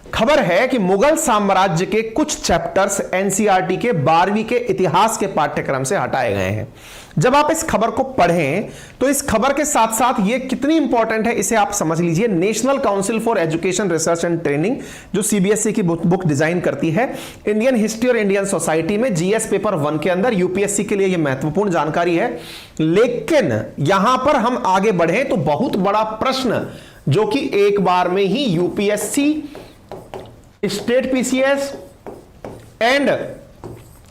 खबर है कि मुगल साम्राज्य के कुछ चैप्टर्स एनसीईआरटी के 12वीं के इतिहास के पाठ्यक्रम से हटाए गए हैं। जब आप इस खबर को पढ़ें तो इस खबर के साथ साथ ये कितनी इंपॉर्टेंट है इसे आप समझ लीजिए। National council for education research and training जो सीबीएसई की बुक डिजाइन करती है, इंडियन हिस्ट्री और इंडियन सोसाइटी में जीएस पेपर 1 के अंदर यूपीएससी के लिए यह महत्वपूर्ण जानकारी है। लेकिन यहां पर हम आगे बढ़े तो बहुत बड़ा प्रश्न जो कि एक बार में ही यूपीएससी, स्टेट पीसीएस एंड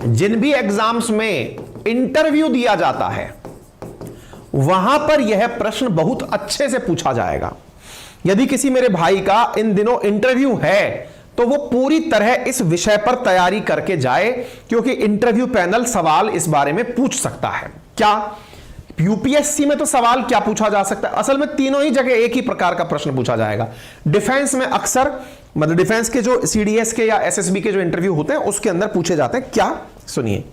जिन भी एग्जाम्स में इंटरव्यू दिया जाता है वहां पर यह प्रश्न बहुत अच्छे से पूछा जाएगा। यदि किसी मेरे भाई का इन दिनों इंटरव्यू है तो वो पूरी तरह इस विषय पर तैयारी करके जाए, क्योंकि इंटरव्यू पैनल सवाल इस बारे में पूछ सकता है। क्या यूपीएससी में तो सवाल क्या पूछा जा सकता है? असल में तीनों ही जगह एक ही प्रकार का प्रश्न पूछा जाएगा। डिफेंस में अक्सर, मतलब डिफेंस के जो सीडीएस के या एसएसबी के जो इंटरव्यू होते हैं उसके अंदर पूछे जाते हैं। क्या, सुनिए,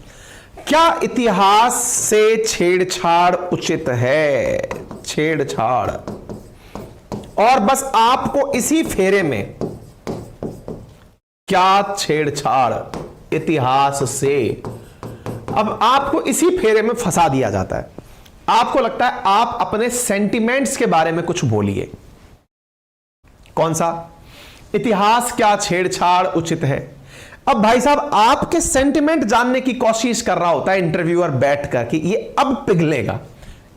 क्या इतिहास से छेड़छाड़ उचित है? छेड़छाड़, और बस आपको इसी फेरे में, क्या छेड़छाड़ इतिहास से, अब आपको इसी फेरे में फंसा दिया जाता है। आपको लगता है आप अपने सेंटिमेंट्स के बारे में कुछ बोलिए। कौन सा? इतिहास क्या छेड़छाड़ उचित है? अब भाई साहब आपके सेंटिमेंट जानने की कोशिश कर रहा होता है इंटरव्यूअर बैठकर कि ये अब पिघलेगा।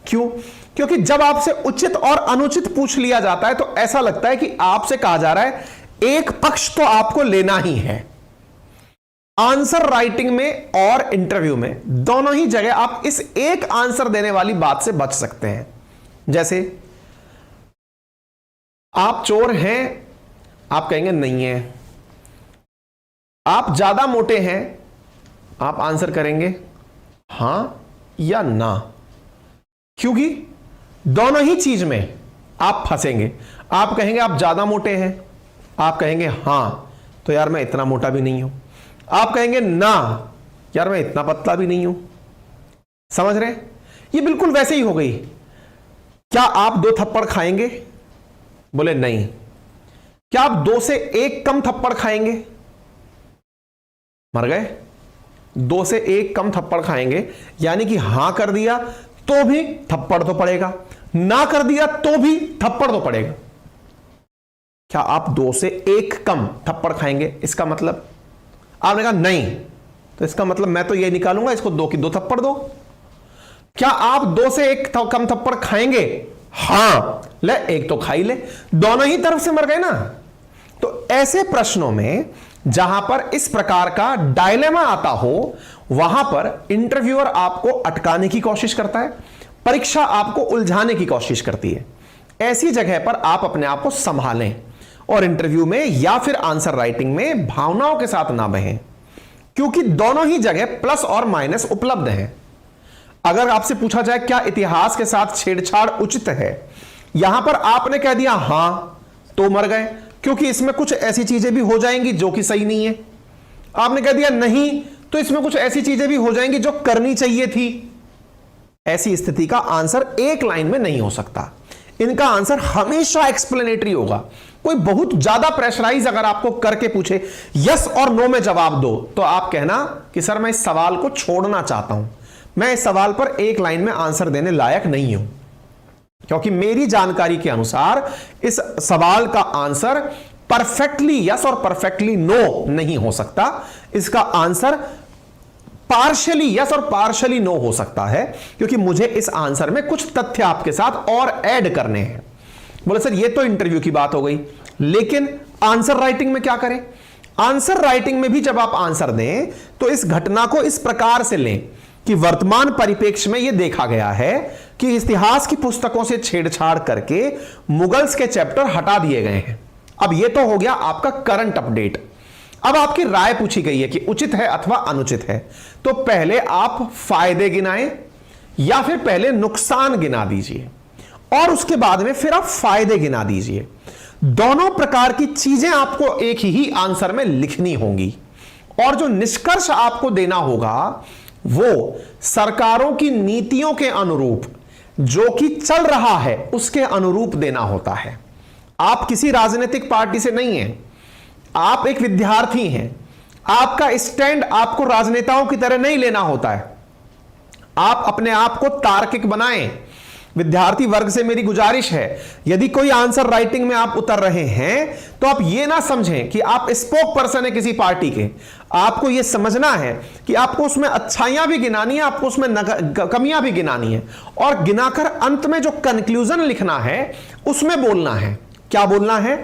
क्यों? क्योंकि जब आपसे उचित और अनुचित पूछ लिया जाता है तो ऐसा लगता है कि आपसे कहा जा रहा है एक पक्ष तो आपको लेना ही है। आंसर राइटिंग में और इंटरव्यू में दोनों ही जगह आप इस एक आंसर देने वाली बात से बच सकते हैं। जैसे आप चोर हैं, आप कहेंगे नहीं है। आप ज्यादा मोटे हैं, आप आंसर करेंगे हां या ना, क्योंकि दोनों ही चीज में आप फंसेंगे। आप कहेंगे आप ज्यादा मोटे हैं, आप कहेंगे हां तो यार मैं इतना मोटा भी नहीं हूं। आप कहेंगे ना यार मैं इतना पतला भी नहीं हूं। समझ रहे? ये बिल्कुल वैसे ही हो गई। क्या आप 2 थप्पड़ खाएंगे? बोले नहीं। क्या आप 2 से 1 कम थप्पड़ खाएंगे? मर गए। 2 से 1 कम थप्पड़ खाएंगे, यानी कि हां कर दिया तो भी थप्पड़ तो पड़ेगा, ना कर दिया तो भी थप्पड़ तो पड़ेगा। क्या आप 2 से 1 कम थप्पड़ खाएंगे? इसका मतलब आपने कहा नहीं, तो इसका मतलब मैं तो ये निकालूंगा इसको 2 की 2 थप्पड़ दो। क्या आप 2 से 1 कम थप्पड़ खाएंगे? हां, ले 1 तो खाई ले। दोनों ही तरफ से मर गए ना। तो ऐसे प्रश्नों में जहां पर इस प्रकार का डायलेमा आता हो वहां पर इंटरव्यूअर आपको अटकाने की कोशिश करता है, परीक्षा आपको उलझाने की कोशिश करती है। ऐसी जगह पर आप अपने आप को संभालें और इंटरव्यू में या फिर आंसर राइटिंग में भावनाओं के साथ ना बहें, क्योंकि दोनों ही जगह प्लस और माइनस उपलब्ध हैं। अगर आपसे पूछा जाए क्या इतिहास के साथ छेड़छाड़ उचित है, यहां पर आपने कह दिया हां तो मर गए, क्योंकि इसमें कुछ ऐसी चीजें भी हो जाएंगी जो कि सही नहीं है। आपने कह दिया नहीं तो इसमें कुछ ऐसी चीजें भी हो जाएंगी जो करनी चाहिए थी। ऐसी स्थिति का आंसर एक लाइन में नहीं हो सकता। इनका आंसर हमेशा एक्सप्लेनेटरी होगा। कोई बहुत ज्यादा प्रेशराइज अगर आपको करके पूछे यस और नो में जवाब दो, तो आप कहना कि सर मैं इस सवाल को छोड़ना चाहता हूं, मैं इस सवाल पर एक लाइन में आंसर देने लायक नहीं हूं, क्योंकि मेरी जानकारी के अनुसार इस सवाल का आंसर परफेक्टली यस और परफेक्टली नो नहीं हो सकता। इसका आंसर पार्शियली यस और पार्शियली नो हो सकता है, क्योंकि मुझे इस आंसर में कुछ तथ्य आपके साथ और ऐड करने हैं। बोले सर ये तो इंटरव्यू की बात हो गई, लेकिन आंसर राइटिंग में क्या करें? आंसर राइटिंग में भी जब आप आंसर दें तो इस घटना को इस प्रकार से लें कि वर्तमान परिप्रेक्ष्य में यह देखा गया है कि इतिहास की पुस्तकों से छेड़छाड़ करके मुगल्स के चैप्टर हटा दिए गए हैं। अब यह तो हो गया आपका करंट अपडेट। अब आपकी राय पूछी गई है कि उचित है अथवा अनुचित है, तो पहले आप फायदे गिनाएं या फिर पहले नुकसान गिना दीजिए और उसके बाद में फिर आप फायदे गिना दीजिए। दोनों प्रकार की चीजें आपको एक ही आंसर में लिखनी होंगी और जो निष्कर्ष आपको देना होगा वो सरकारों की नीतियों के अनुरूप, जो कि चल रहा है उसके अनुरूप देना होता है। आप किसी राजनीतिक पार्टी से नहीं हैं, आप एक विद्यार्थी हैं, आपका स्टैंड आपको राजनेताओं की तरह नहीं लेना होता है। आप अपने आप को तार्किक बनाएं। विद्यार्थी वर्ग से मेरी गुजारिश है, यदि कोई आंसर राइटिंग में आप उतर रहे हैं तो आप यह ना समझें कि आप स्पोक पर्सन है किसी पार्टी के। आपको यह समझना है कि आपको उसमें अच्छाइयां भी गिनानी है, आपको उसमें कमियां भी गिनानी है, और गिनाकर अंत में जो कंक्लूजन लिखना है उसमें बोलना है। क्या बोलना है?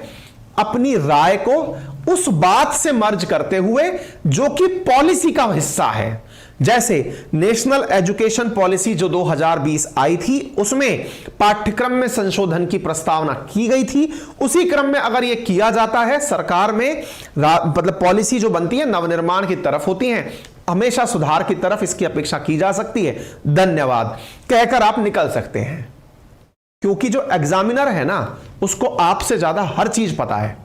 अपनी राय को उस बात से मर्ज करते हुए जो कि पॉलिसी का हिस्सा है। जैसे नेशनल एजुकेशन पॉलिसी जो 2020 आई थी, उसमें पाठ्यक्रम में संशोधन की प्रस्तावना की गई थी। उसी क्रम में अगर यह किया जाता है, सरकार में मतलब पॉलिसी जो बनती है नवनिर्माण की तरफ होती है, हमेशा सुधार की तरफ इसकी अपेक्षा की जा सकती है। धन्यवाद कहकर आप निकल सकते हैं, क्योंकि जो एग्जामिनर है ना, उसको आपसे ज्यादा हर चीज पता है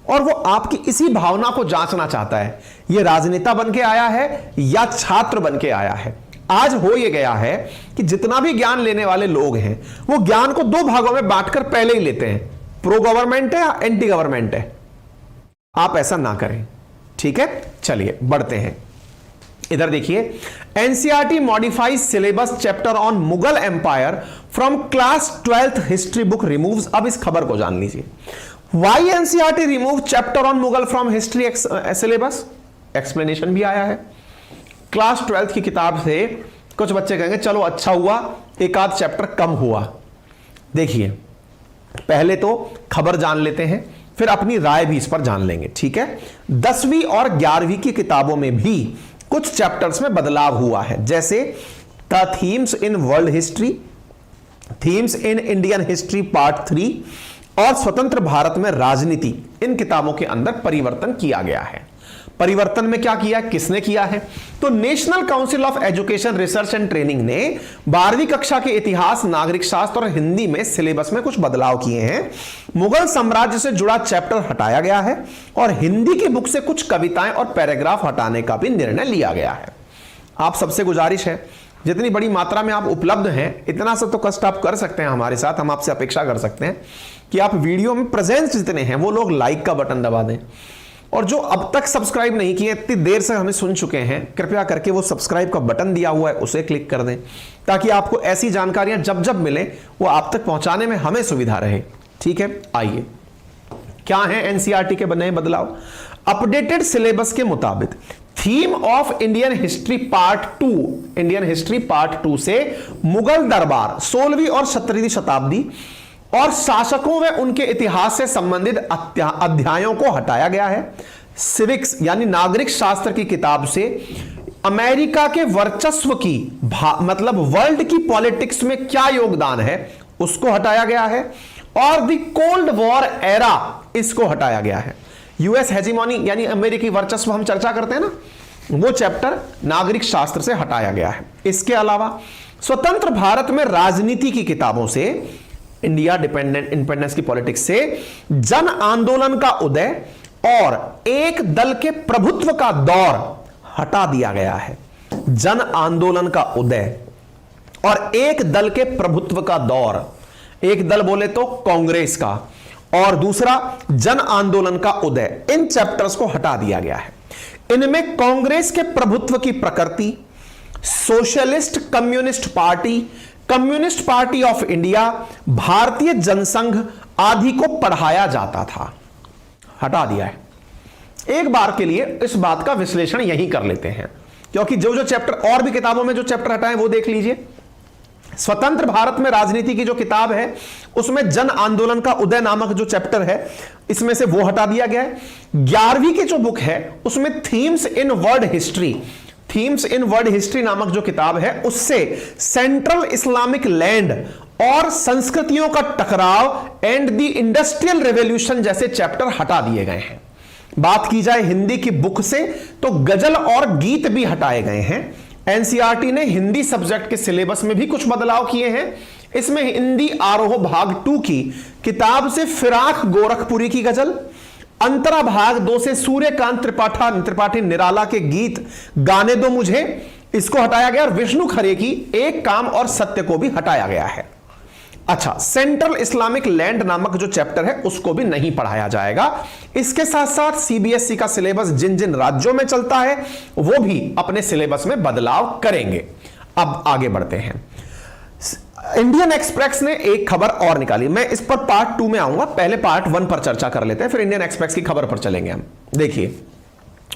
और वो आपकी इसी भावना को जांचना चाहता है, ये राजनेता बन के आया है या छात्र बन के आया है। आज हो ये गया है कि जितना भी ज्ञान लेने वाले लोग हैं वो ज्ञान को दो भागों में बांटकर पहले ही लेते हैं, प्रो गवर्नमेंट है या एंटी गवर्नमेंट है। आप ऐसा ना करें, ठीक है। चलिए बढ़ते हैं, इधर देखिए। NCERT modifies syllabus chapter on Mughal empire from class 12th history book removes. अब इस खबर को जान लीजिए, why NCERT remove chapter on Mughal from history syllabus. Explanation भी आया है। क्लास 12th की किताब से कुछ बच्चे कहेंगे चलो अच्छा हुआ एक आध चैप्टर कम हुआ। देखिए, पहले तो खबर जान लेते हैं, फिर अपनी राय भी इस पर जान लेंगे, ठीक है। 10वीं और 11वीं की किताबों में भी कुछ चैप्टर्स में बदलाव हुआ है, जैसे the themes in world history, themes in Indian history part 3 और स्वतंत्र भारत में राजनीति। इन किताबों के अंदर परिवर्तन किया गया है। परिवर्तन में क्या किया, किसने किया है? तो national council of education research and training ने 12वीं कक्षा के इतिहास, नागरिक शास्त्र और हिंदी में सिलेबस में कुछ बदलाव किए हैं। मुगल साम्राज्य से जुड़ा चैप्टर हटाया गया है और हिंदी की बुक से कुछ कविताएं और पैराग्राफ हटाने का भी निर्णय लिया गया है। आप सबसे गुजारिश है, जितनी बड़ी मात्रा में आप उपलब्ध हैं, इतना सा तो कष्ट आप कर सकते हैं हमारे साथ। हम आपसे अपेक्षा कर सकते हैं कि आप वीडियो में प्रेजेंस जितने हैं वो लोग लाइक का बटन दबा दें, और जो अब तक सब्सक्राइब नहीं किए, इतनी देर से हमें सुन चुके हैं, कृपया करके वो सब्सक्राइब का बटन दिया हुआ है उसे क्लिक कर दें, ताकि आपको ऐसी जानकारियां जब जब मिले वो आप तक पहुंचाने में हमें सुविधा रहे, ठीक है। आइए, क्या है एनसीईआरटी के नए बदलाव? अपडेटेड सिलेबस के मुताबिक theme of Indian history part 2, Indian history part 2 से मुगल दरबार 16वीं और 17वीं शताब्दी और शासकों व उनके इतिहास से संबंधित अध्यायों को हटाया गया है। सिविक्स यानी नागरिक शास्त्र की किताब से अमेरिका के वर्चस्व की मतलब वर्ल्ड की पॉलिटिक्स में क्या योगदान है उसको हटाया गया है, और द कोल्ड वॉर एरा इसको हटाया गया है। यूएस हेजिमोनी यानी अमेरिकी वर्चस्व हम चर्चा करते हैं ना, वो चैप्टर नागरिक शास्त्र से हटाया गया है। इसके अलावा स्वतंत्र भारत में राजनीति की किताबों से, इंडिया इंडिपेंडेंस की पॉलिटिक्स से जन आंदोलन का उदय और एक दल के प्रभुत्व का दौर हटा दिया गया है। जन आंदोलन का उदय और एक दल के प्रभुत्व का दौर, एक दल बोले तो कांग्रेस का, और दूसरा जन आंदोलन का उदय, इन चैप्टर्स को हटा दिया गया है। इनमें कांग्रेस के प्रभुत्व की प्रकृति, socialist communist party, communist party of India, भारतीय जनसंघ आदि को पढ़ाया जाता था, हटा दिया है। एक बार के लिए इस बात का विश्लेषण यही कर लेते हैं, क्योंकि जो जो चैप्टर और भी किताबों में जो चैप्टर हटाए वो देख लीजिए। स्वतंत्र भारत में राजनीति की जो किताब है उसमें जन आंदोलन का उदय नामक जो चैप्टर है इसमें से वो हटा दिया गया है। 11वीं की जो बुक है उसमें themes in world history, themes in world history नामक जो किताब है उससे सेंट्रल इस्लामिक लैंड और संस्कृतियों का टकराव एंड द इंडस्ट्रियल रेवोल्यूशन जैसे चैप्टर हटा दिए गए हैं। बात की जाए हिंदी की बुक से तो गजल और गीत भी हटाए गए हैं। एनसीईआरटी ने हिंदी सब्जेक्ट के सिलेबस में भी कुछ बदलाव किए हैं। इसमें हिंदी आरोह भाग 2 की किताब से फिराक गोरखपुरी की गजल, अंतरा भाग 2 से सूर्यकांत त्रिपाठी निराला के गीत गाने दो मुझे, इसको हटाया गया, और विष्णु खरे की एक काम और सत्य को भी हटाया गया है। अच्छा, सेंट्रल इस्लामिक लैंड नामक जो चैप्टर है उसको भी नहीं पढ़ाया जाएगा। इसके साथ साथ सीबीएसई का सिलेबस जिन जिन राज्यों में चलता है वो भी अपने सिलेबस में बदलाव करेंगे। अब आगे बढ़ते हैं। इंडियन एक्सप्रेस ने एक खबर और निकाली, मैं इस पर पार्ट 2 में आऊंगा, पहले पार्ट 1 पर चर्चा कर लेते हैं, फिर इंडियन एक्सप्रेस की खबर पर चलेंगे हम। देखिए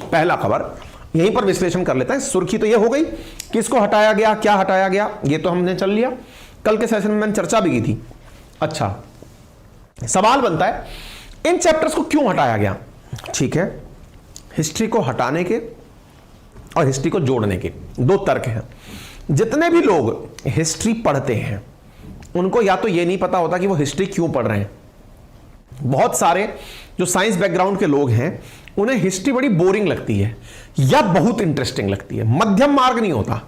पहला खबर यहीं पर विश्लेषण कर लेते हैं। सुर्खी तो यह हो गई, किसको हटाया गया, क्या हटाया गया, यह तो हमने चल लिया, कल के सेशन में मैंने चर्चा भी की थी। अच्छा, सवाल बनता है इन चैप्टर्स को क्यों हटाया गया। ठीक है, हिस्ट्री को हटाने के और हिस्ट्री को जोड़ने के दो तर्क हैं। जितने भी लोग हिस्ट्री पढ़ते हैं उनको या तो यह नहीं पता होता कि वो हिस्ट्री क्यों पढ़ रहे हैं। बहुत सारे जो साइंस बैकग्राउंड के लोग हैं उन्हें हिस्ट्री बड़ी बोरिंग लगती है या बहुत इंटरेस्टिंग लगती है, मध्यम मार्ग नहीं होता।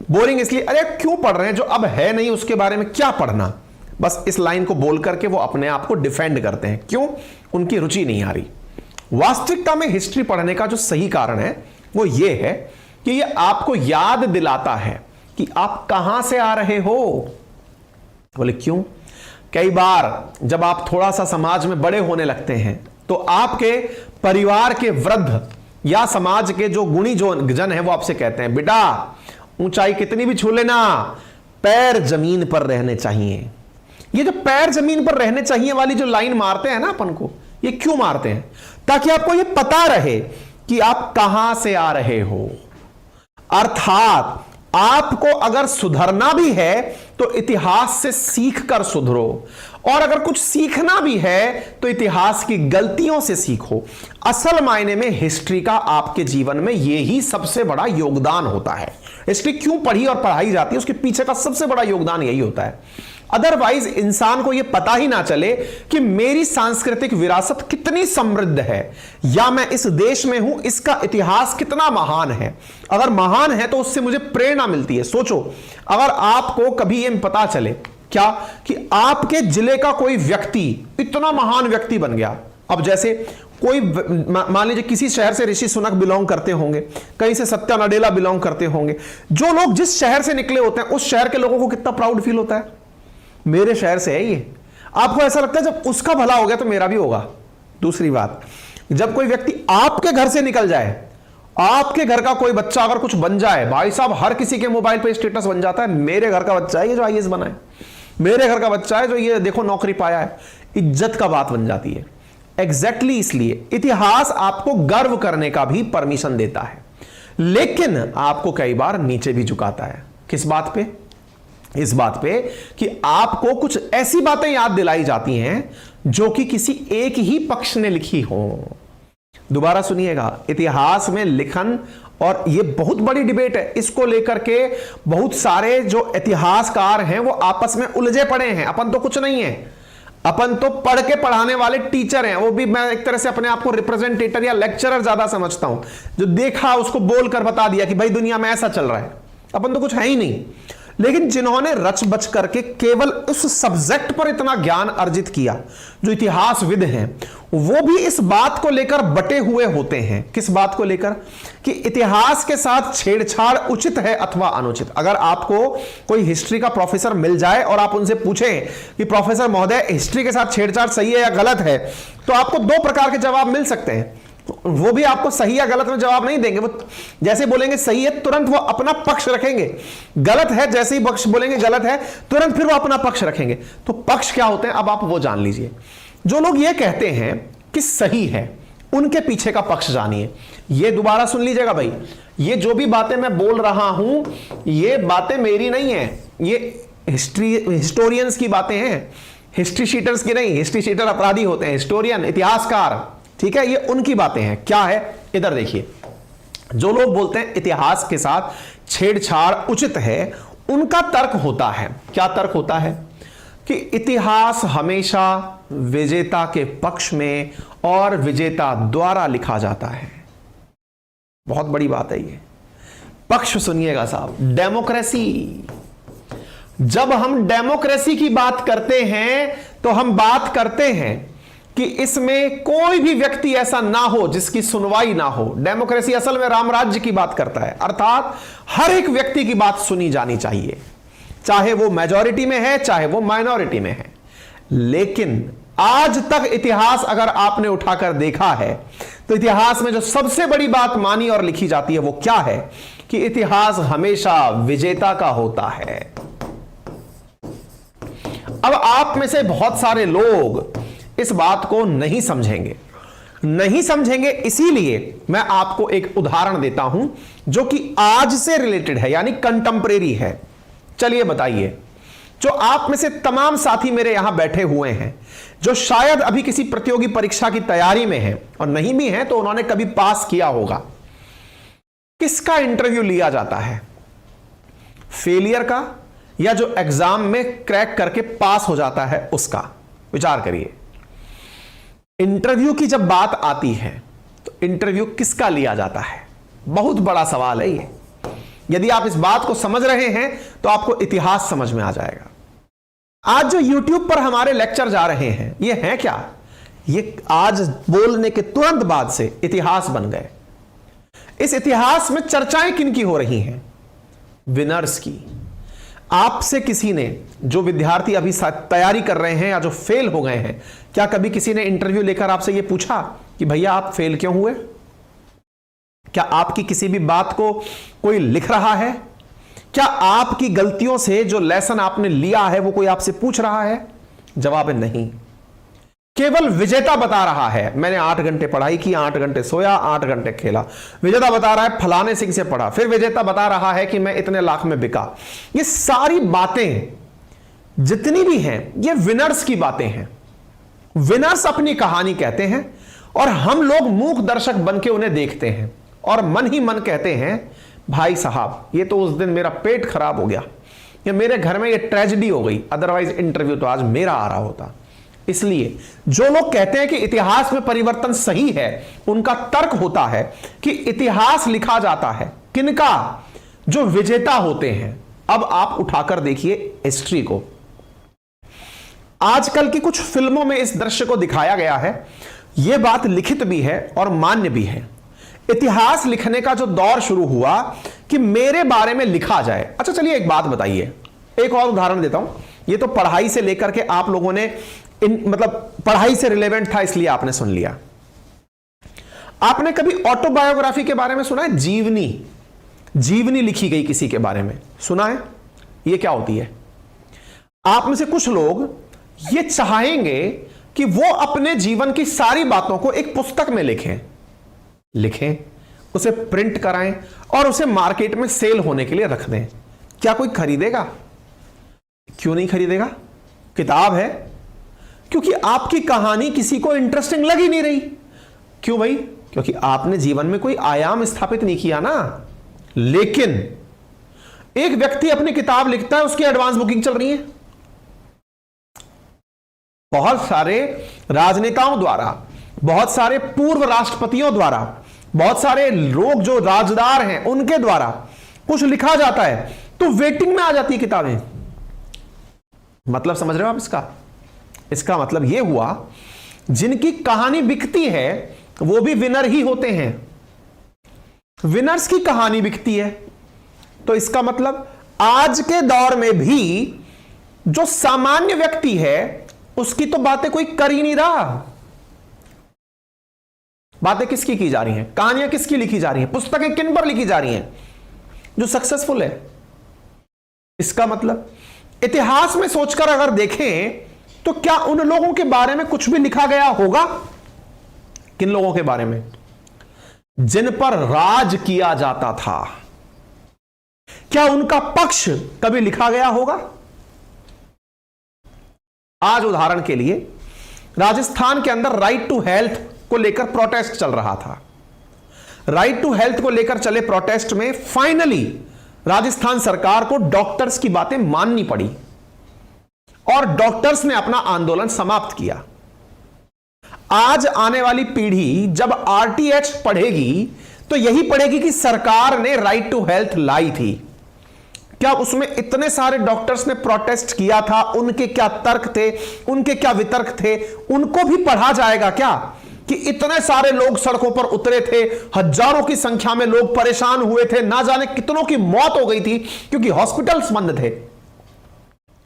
बोरिंग इसलिए, अरे क्यों पढ़ रहे हैं, जो अब है नहीं उसके बारे में क्या पढ़ना, बस इस लाइन को बोल करके वो अपने आप को डिफेंड करते हैं। क्यों? उनकी रुचि नहीं आ रही। वास्तविकता में हिस्ट्री पढ़ने का जो सही कारण है वो ये है कि ये आपको याद दिलाता है कि आप कहां से आ रहे हो। बोले क्यों? कई बार जब आप थोड़ा सा समाज में बड़े होने लगते हैं तो आपके परिवार के वृद्ध या समाज के जो गुणी जो जन है वो आपसे कहते हैं, बेटा ऊंचाई कितनी भी छू लेना, पैर जमीन पर रहने चाहिए। ये जो पैर जमीन पर रहने चाहिए वाली जो लाइन मारते हैं ना अपन को, ये क्यों मारते हैं? ताकि आपको ये पता रहे कि आप कहां से आ रहे हो। अर्थात आपको अगर सुधरना भी है तो इतिहास से सीख कर सुधरो, और अगर कुछ सीखना भी है तो इतिहास की गलतियों से सीखो। असल मायने में हिस्ट्री का आपके जीवन में यही सबसे बड़ा योगदान होता है। हिस्ट्री क्यों पढ़ी और पढ़ाई जाती है उसके पीछे का सबसे बड़ा योगदान यही होता है। अदरवाइज इंसान को यह पता ही ना चले कि मेरी सांस्कृतिक विरासत कितनी समृद्ध है, या मैं इस देश में हूं इसका इतिहास कितना महान है। अगर महान है तो उससे मुझे प्रेरणा मिलती है। सोचो, अगर आपको कभी यह पता चले क्या कि आपके जिले का कोई व्यक्ति इतना महान व्यक्ति बन गया। अब जैसे कोई मान लीजिए किसी शहर से ऋषि सुनक बिलोंग करते होंगे, कहीं से सत्या नडेला बिलोंग करते होंगे। जो लोग जिस शहर से निकले होते हैं उस शहर के लोगों को कितना प्राउड फील होता है, मेरे शहर से है ये। आपको ऐसा लगता है जब उसका भला हो गया तो मेरा भी होगा। दूसरी बात, जब कोई व्यक्ति आपके घर से निकल जाए, आपके घर का कोई बच्चा अगर कुछ बन जाए, भाई साहब हर किसी के मोबाइल पे स्टेटस बन जाता है, मेरे घर का बच्चा है ये जो आईएएस बना है, मेरे घर का बच्चा है जो ये देखो नौकरी पाया है। इज्जत का बात बन जाती है। एग्जैक्टली इसलिए इतिहास आपको गर्व करने का भी परमिशन देता है, लेकिन आपको कई बार नीचे भी झुकाता है। किस बात पे? इस बात पे कि आपको कुछ ऐसी बातें याद दिलाई जाती हैं जो कि किसी एक ही पक्ष ने लिखी हो। दोबारा सुनिएगा, इतिहास में लिखन, और ये बहुत बड़ी डिबेट है, इसको लेकर के बहुत सारे जो इतिहासकार हैं वो आपस में उलझे पड़े हैं। अपन तो कुछ नहीं है, अपन तो पढ़ के पढ़ाने वाले टीचर हैं। वो भी मैं एक तरह से अपने आप को रिप्रेजेंटेटर या लेक्चरर ज्यादा समझता हूं, जो देखा उसको बोलकर बता दिया कि भाई दुनिया में ऐसा चल रहा है। अपन तो कुछ है ही नहीं। लेकिन जिन्होंने रच बच करके केवल उस सब्जेक्ट पर इतना ज्ञान अर्जित किया, जो इतिहासविद हैं, वो भी इस बात को लेकर बटे हुए होते हैं। किस बात को लेकर? कि इतिहास के साथ छेड़छाड़ उचित है अथवा अनुचित। अगर आपको कोई हिस्ट्री का प्रोफेसर मिल जाए और आप उनसे पूछें कि प्रोफेसर महोदय हिस्ट्री के साथ छेड़छाड़ सही है या गलत है, तो आपको दो प्रकार के जवाब मिल सकते हैं। वो भी आपको सही या गलत में जवाब नहीं देंगे। वो जैसे बोलेंगे सही है तुरंत वो अपना पक्ष रखेंगे, गलत है जैसे ही पक्ष बोलेंगे गलत है तुरंत फिर वो अपना पक्ष रखेंगे। तो पक्ष क्या होते हैं अब आप वो जान लीजिए। जो लोग ये कहते हैं कि सही है, उनके पीछे का पक्ष जानिए। ये दोबारा सुन लीजिएगा भाई, ये जो भी बातें मैं बोल रहा हूं ये बातें मेरी नहीं है, ये हिस्टोरियंस की बातें हैं, हिस्ट्री शीटर्स की नहीं। हिस्ट्री शीटर अपराधी होते हैं, हिस्टोरियन इतिहासकार, ठीक है, ये उनकी बातें हैं। क्या है इधर देखिए, जो लोग बोलते हैं इतिहास के साथ छेड़छाड़ उचित है, उनका तर्क होता है, क्या तर्क होता है? कि इतिहास हमेशा विजेता के पक्ष में और विजेता द्वारा लिखा जाता है। बहुत बड़ी बात है ये। पक्ष सुनिएगा साहब, डेमोक्रेसी। जब हम डेमोक्रेसी की बात करते हैं तो हम बात करते हैं कि इसमें कोई भी व्यक्ति ऐसा ना हो जिसकी सुनवाई ना हो। डेमोक्रेसी असल में राम राज्य की बात करता है, अर्थात हर एक व्यक्ति की बात सुनी जानी चाहिए। चाहे वो मेजॉरिटी में है चाहे वो माइनॉरिटी में है। लेकिन आज तक इतिहास अगर आपने उठाकर देखा है तो इतिहास में जो सबसे बड़ी बात मानी और लिखी जाती है वो क्या है कि इतिहास हमेशा विजेता का होता है। अब आप में से बहुत सारे लोग इस बात को नहीं समझेंगे, इसीलिए मैं आपको एक उदाहरण देता हूं जो कि आज से रिलेटेड है, यानी कंटेम्परेरी है। चलिए बताइए, जो आप में से तमाम साथी मेरे यहां बैठे हुए हैं जो शायद अभी किसी प्रतियोगी परीक्षा की तैयारी में हैं और नहीं भी हैं तो उन्होंने कभी पास किया होगा, किसका इंटरव्यू लिया जाता है? फेलियर का या जो एग्जाम में क्रैक करके पास हो जाता है उसका? विचार करिए। इंटरव्यू की जब बात आती है तो इंटरव्यू किसका लिया जाता है? बहुत बड़ा सवाल है ये। यदि आप इस बात को समझ रहे हैं तो आपको इतिहास समझ में आ जाएगा। आज जो YouTube पर हमारे लेक्चर जा रहे हैं ये हैं क्या? ये आज बोलने के तुरंत बाद से इतिहास बन गए। इस इतिहास में चर्चाएं किनकी हो रही हैं? विनर्स की। आपसे किसी ने, जो विद्यार्थी अभी तैयारी कर रहे हैं या जो फेल हो गए हैं, क्या कभी किसी ने इंटरव्यू लेकर आपसे यह पूछा कि भैया आप फेल क्यों हुए? क्या आपकी किसी भी बात को कोई लिख रहा है? क्या आपकी गलतियों से जो लेसन आपने लिया है वो कोई आपसे पूछ रहा है? जवाब है नहीं। केवल विजेता बता रहा है मैंने 8 घंटे पढ़ाई की, 8 घंटे सोया, 8 घंटे खेला। विजेता बता रहा है फलाने सिंह से पढ़ा। फिर विजेता बता रहा है कि मैं इतने लाख में बिका। ये सारी बातें जितनी भी हैं ये विनर्स की बातें हैं। विनर्स अपनी कहानी कहते हैं और हम लोग मूक दर्शक बन के उन्हें देखते हैं और मन ही मन कहते हैं भाई साहब ये तो उस दिन मेरा पेट खराब हो गया, या मेरे घर में ये ट्रेजेडी हो गई, अदरवाइज इंटरव्यू तो आज मेरा आ रहा होता। इसलिए जो लोग कहते हैं कि इतिहास में परिवर्तन सही है, उनका तर्क होता है कि इतिहास लिखा जाता है किनका? जो विजेता होते हैं। अब आप उठाकर देखिए हिस्ट्री को। आजकल की कुछ फिल्मों में इस दृश्य को दिखाया गया है। यह बात लिखित भी है और मान्य भी है। इतिहास लिखने का जो दौर शुरू हुआ कि मेरे बारे में लिखा जाए। अच्छा चलिए एक बात बताइए, एक और उदाहरण देता हूं। ये तो पढ़ाई से लेकर के आप लोगों ने मतलब पढ़ाई से रिलेवेंट था इसलिए आपने सुन लिया। आपने कभी ऑटोबायोग्राफी के बारे में सुना है? जीवनी लिखी गई किसी के बारे में सुना है? ये क्या होती है? आप में से कुछ लोग ये चाहेंगे कि वो अपने जीवन की सारी बातों को एक पुस्तक में लिखें, उसे प्रिंट कराएं और उसे मार्केट में सेल होने के लिए रख दें। क्या कोई खरीदेगा? क्यों नहीं खरीदेगा? किताब है, क्योंकि आपकी कहानी किसी को इंटरेस्टिंग लग ही नहीं रही। क्यों भाई? क्योंकि आपने जीवन में कोई आयाम स्थापित नहीं किया ना। लेकिन एक व्यक्ति अपनी किताब लिखता है, उसकी एडवांस बुकिंग चल रही है। बहुत सारे राजनेताओं द्वारा, बहुत सारे पूर्व राष्ट्रपतियों द्वारा, बहुत सारे लोग जो राजदार हैं उनके द्वारा कुछ लिखा जाता है तो वेटिंग में आ जाती है किताबें। मतलब समझ रहे हो आप इसका मतलब यह हुआ जिनकी कहानी बिकती है वो भी विनर ही होते हैं। विनर्स की कहानी बिकती है तो इसका मतलब आज के दौर में भी जो सामान्य व्यक्ति है उसकी तो बातें कोई कर ही नहीं रहा। बातें किसकी की जा रही हैं? कहानियां किसकी लिखी जा रही हैं? पुस्तकें किन पर लिखी जा रही हैं? जो सक्सेसफुल है। इसका मतलब इतिहास में सोचकर अगर देखें तो क्या उन लोगों के बारे में कुछ भी लिखा गया होगा? किन लोगों के बारे में? जिन पर राज किया जाता था। क्या उनका पक्ष कभी लिखा गया होगा? आज उदाहरण के लिए राजस्थान के अंदर राइट टू हेल्थ को लेकर प्रोटेस्ट चल रहा था। राइट टू हेल्थ को लेकर चले प्रोटेस्ट में फाइनली राजस्थान सरकार को डॉक्टर्स की बातें माननी पड़ी और डॉक्टर्स ने अपना आंदोलन समाप्त किया। आज आने वाली पीढ़ी जब आरटीएच पढ़ेगी तो यही पढ़ेगी कि सरकार ने राइट टू हेल्थ लाई थी। क्या उसमें इतने सारे डॉक्टर्स ने प्रोटेस्ट किया था? उनके क्या तर्क थे, उनके क्या वितर्क थे, उनको भी पढ़ा जाएगा क्या? कि इतने सारे लोग सड़कों पर उतरे थे, हजारों की संख्या में लोग परेशान हुए थे, ना जाने कितनों की मौत हो गई थी क्योंकि हॉस्पिटल्स बंद थे।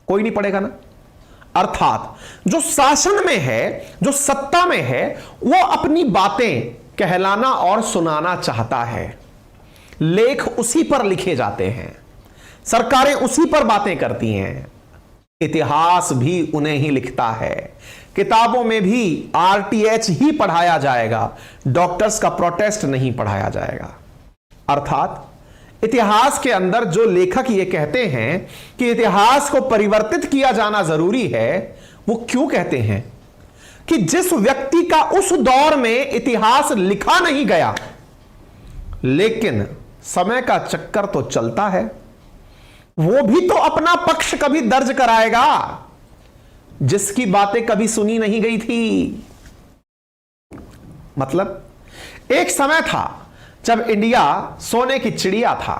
कोई नहीं पढ़ेगा ना। अर्थात जो शासन में है, जो सत्ता में है, वो अपनी बातें कहलाना और सुनाना चाहता है। लेख उसी पर लिखे जाते हैं, सरकारें उसी पर बातें करती हैं, इतिहास भी उन्हें ही लिखता है। किताबों में भी आरटीएच ही पढ़ाया जाएगा, डॉक्टर्स का प्रोटेस्ट नहीं पढ़ाया जाएगा। अर्थात इतिहास के अंदर जो लेखक ये कहते हैं कि इतिहास को परिवर्तित किया जाना जरूरी है, वो क्यों कहते हैं? कि जिस व्यक्ति का उस दौर में इतिहास लिखा नहीं गया, लेकिन समय का चक्कर तो चलता है, वो भी तो अपना पक्ष कभी दर्ज कराएगा, जिसकी बातें कभी सुनी नहीं गई थी। मतलब एक समय था जब इंडिया सोने की चिड़िया था,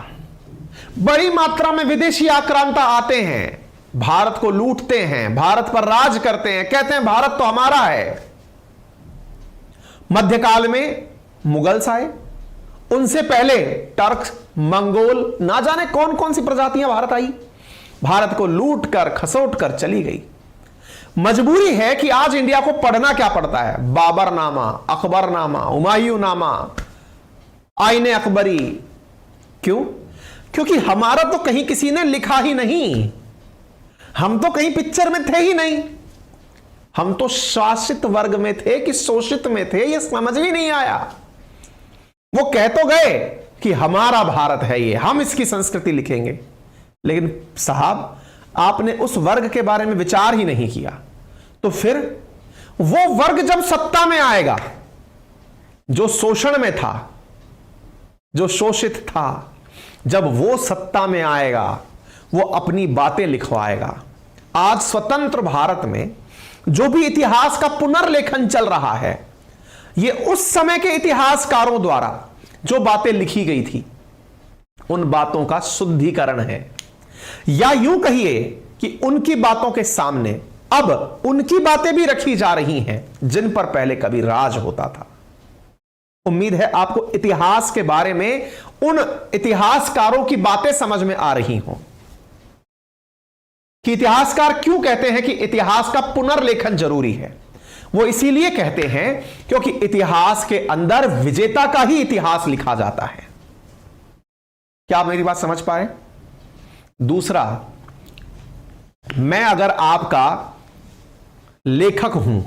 बड़ी मात्रा में विदेशी आक्रांता आते हैं, भारत को लूटते हैं, भारत पर राज करते हैं, कहते हैं भारत तो हमारा है। मध्यकाल में मुगल्स आए, उनसे पहले टर्क, मंगोल, ना जाने कौन कौन सी प्रजातियां भारत आई, भारत को लूट कर खसोट कर चली गई। मजबूरी है कि आज इंडिया को पढ़ना क्या पड़ता है? बाबरनामा, अकबरनामा, हुमायूंनामा, आईने अकबरी। क्यों? क्योंकि हमारा तो कहीं किसी ने लिखा ही नहीं, हम तो कहीं पिक्चर में थे ही नहीं, हम तो शासित वर्ग में थे कि शोषित में थे, यह समझ ही नहीं आया। वो कह तो गए कि हमारा भारत है ये, हम इसकी संस्कृति लिखेंगे, लेकिन साहब आपने उस वर्ग के बारे में विचार ही नहीं किया। तो फिर वो वर्ग जब सत्ता में आएगा, जो शोषण में था, जो शोषित था, जब वो सत्ता में आएगा, वो अपनी बातें लिखवाएगा। आज स्वतंत्र भारत में जो भी इतिहास का पुनर्लेखन चल रहा है, ये उस समय के इतिहासकारों द्वारा जो बातें लिखी गई थी, उन बातों का शुद्धिकरण है, या यूं कहिए कि उनकी बातों के सामने अब उनकी बातें भी रखी जा रही हैं जिन पर पहले कभी राज होता था। उम्मीद है आपको इतिहास के बारे में उन इतिहासकारों की बातें समझ में आ रही हों कि इतिहासकार क्यों कहते हैं कि इतिहास का पुनर्लेखन जरूरी है। वो इसीलिए कहते हैं क्योंकि इतिहास के अंदर विजेता का ही इतिहास लिखा जाता है। क्या आप मेरी बात समझ पाए? दूसरा, मैं अगर आपका लेखक हूं,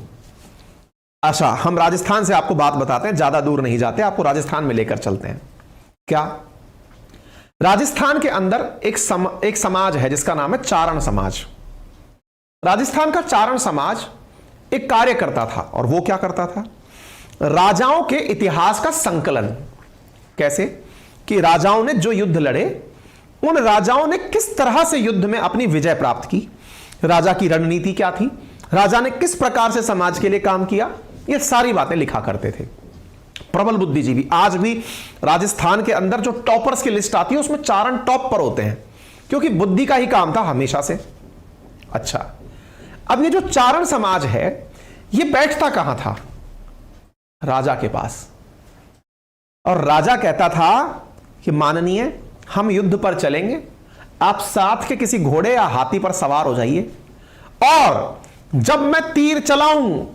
अच्छा हम राजस्थान से आपको बात बताते हैं, ज्यादा दूर नहीं जाते, आपको राजस्थान में लेकर चलते हैं। क्या राजस्थान के अंदर एक समाज है जिसका नाम है चारण समाज। राजस्थान का चारण समाज एक कार्य करता था, और वो क्या करता था? राजाओं के इतिहास का संकलन। कैसे? कि राजाओं ने जो युद्ध लड़े, उन राजाओं ने किस तरह से युद्ध में अपनी विजय प्राप्त की, राजा की रणनीति क्या थी, राजा ने किस प्रकार से समाज के लिए काम किया, ये सारी बातें लिखा करते थे। प्रबल बुद्धिजीवी, आज भी राजस्थान के अंदर जो टॉपर्स की लिस्ट आती है उसमें चारण टॉप पर होते हैं, क्योंकि बुद्धि का ही काम था हमेशा से। अच्छा, अब ये जो चारण समाज है, ये बैठता कहां था? राजा के पास। और राजा कहता था कि माननीय, हम युद्ध पर चलेंगे, आप साथ के किसी घोड़े या हाथी पर सवार हो जाइए, और जब मैं तीर चलाऊं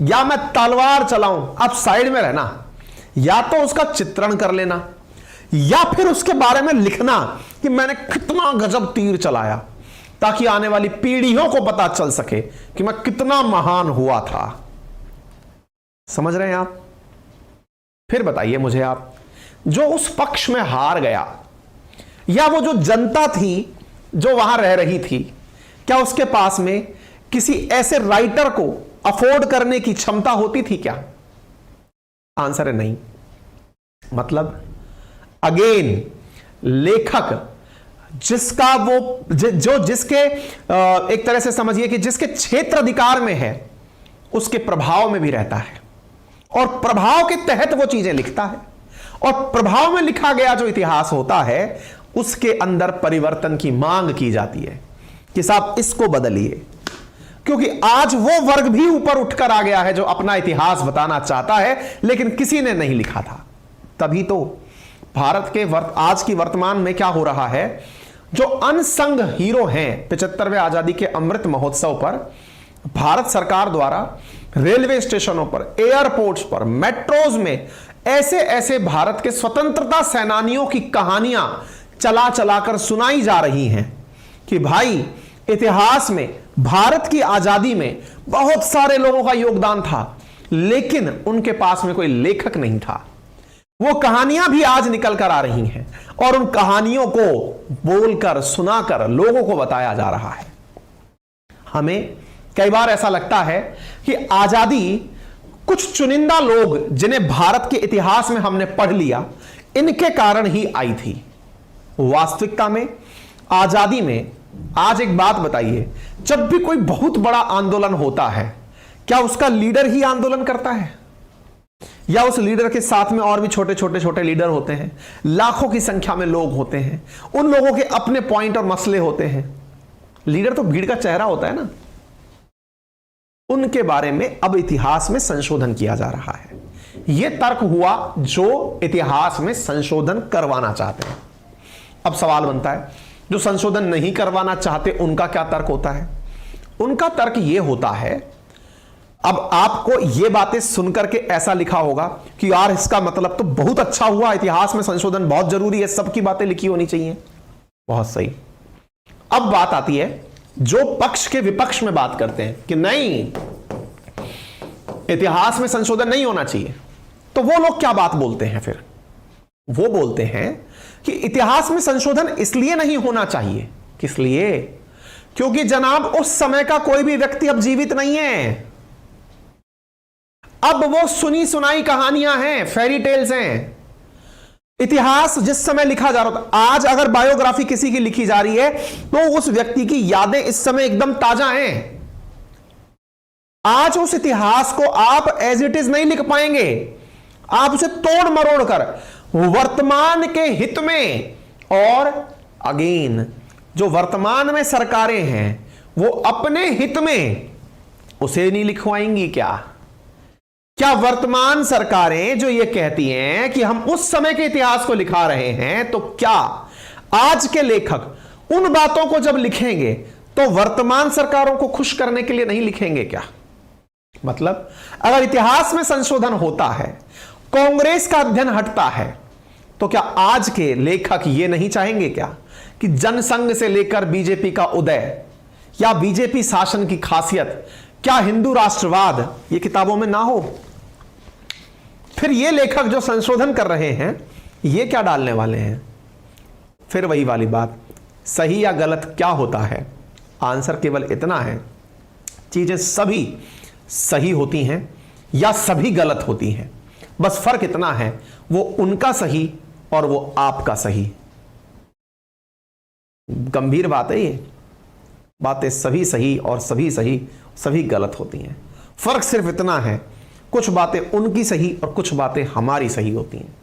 या मैं तलवार चलाऊं, आप साइड में रहना, या तो उसका चित्रण कर लेना या फिर उसके बारे में लिखना कि मैंने कितना गजब तीर चलाया, ताकि आने वाली पीढ़ियों को पता चल सके कि मैं कितना महान हुआ था। समझ रहे हैं आप? फिर बताइए मुझे आप, जो उस पक्ष में हार गया, या वो जो जनता थी जो वहां रह रही थी, क्या उसके पास में किसी ऐसे राइटर को अफोर्ड करने की क्षमता होती थी क्या? आंसर है नहीं। मतलब अगेन, लेखक जिसका वो जो जिसके एक तरह से समझिए कि जिसके क्षेत्र अधिकार में है, उसके प्रभाव में भी रहता है, और प्रभाव के तहत वो चीजें लिखता है, और प्रभाव में लिखा गया जो इतिहास होता है उसके अंदर परिवर्तन की मांग की जाती है कि साहब इसको बदलिए, क्योंकि आज वो वर्ग भी ऊपर उठकर आ गया है जो अपना इतिहास बताना चाहता है, लेकिन किसी ने नहीं लिखा था। तभी तो भारत के आज की वर्तमान में क्या हो रहा है, जो अनसंग हीरो हैं 75वें आजादी के अमृत महोत्सव पर भारत सरकार द्वारा रेलवे स्टेशनों पर, एयरपोर्ट्स पर, मेट्रोज में ऐसे ऐसे भारत के स्वतंत्रता सेनानियों की कहानियां चला चलाकर सुनाई जा रही हैं कि भाई इतिहास में भारत की आजादी में बहुत सारे लोगों का योगदान था, लेकिन उनके पास में कोई लेखक नहीं था। वो कहानियां भी आज निकल कर आ रही हैं और उन कहानियों को बोलकर, सुनाकर लोगों को बताया जा रहा है। हमें कई बार ऐसा लगता है कि आजादी कुछ चुनिंदा लोग जिन्हें भारत के इतिहास में हमने पढ़ लिया, इनके कारण ही आई थी। वास्तविकता में आजादी में, आज एक बात बताइए, जब भी कोई बहुत बड़ा आंदोलन होता है, क्या उसका लीडर ही आंदोलन करता है या उस लीडर के साथ में और भी छोटे छोटे छोटे लीडर होते हैं? लाखों की संख्या में लोग होते हैं, उन लोगों के अपने पॉइंट और मसले होते हैं। लीडर तो भीड़ का चेहरा होता है ना। उनके बारे में अब इतिहास में संशोधन किया जा रहा है। यह तर्क हुआ जो इतिहास में संशोधन करवाना चाहते हैं। अब सवाल बनता है, जो संशोधन नहीं करवाना चाहते उनका क्या तर्क होता है? उनका तर्क यह होता है, अब आपको यह बातें सुनकर के ऐसा लिखा होगा कि यार इसका मतलब तो बहुत अच्छा हुआ, इतिहास में संशोधन बहुत जरूरी है, सबकी बातें लिखी होनी चाहिए। बहुत सही। अब बात आती है जो पक्ष के विपक्ष में बात करते हैं कि नहीं, इतिहास में संशोधन नहीं होना चाहिए, तो वो लोग क्या बात बोलते हैं फिर? वो बोलते हैं कि इतिहास में संशोधन इसलिए नहीं होना चाहिए। किस लिए? क्योंकि जनाब उस समय का कोई भी व्यक्ति अब जीवित नहीं है। अब वो सुनी सुनाई कहानियां हैं, फेरी टेल्स हैं। इतिहास जिस समय लिखा जा रहा था, आज अगर बायोग्राफी किसी की लिखी जा रही है तो उस व्यक्ति की यादें इस समय एकदम ताजा हैं। आज उस इतिहास को आप एज इट इज नहीं लिख पाएंगे, आप उसे तोड़ मरोड़ कर वर्तमान के हित में, और अगेन जो वर्तमान में सरकारें हैं वो अपने हित में उसे नहीं लिखवाएंगी। क्या वर्तमान सरकारें जो ये कहती हैं कि हम उस समय के इतिहास को लिखा रहे हैं, तो क्या आज के लेखक उन बातों को जब लिखेंगे तो वर्तमान सरकारों को खुश करने के लिए नहीं लिखेंगे क्या? मतलब अगर इतिहास में संशोधन होता है, कांग्रेस का अध्ययन हटता है, तो क्या आज के लेखक ये नहीं चाहेंगे क्या कि जनसंघ से लेकर बीजेपी का उदय या बीजेपी शासन की खासियत, क्या हिंदू राष्ट्रवाद ये किताबों में ना हो? फिर ये लेखक जो संशोधन कर रहे हैं ये क्या डालने वाले हैं? फिर वही वाली बात, सही या गलत क्या होता है? आंसर केवल इतना है, चीजें सभी सही होती हैं या सभी गलत होती हैं, बस फर्क इतना है वो उनका सही और वो आपका सही। गंभीर बात है ये। बातें सभी सही और सभी सही, सभी गलत होती हैं। फर्क सिर्फ इतना है, कुछ बातें उनकी सही और कुछ बातें हमारी सही होती हैं।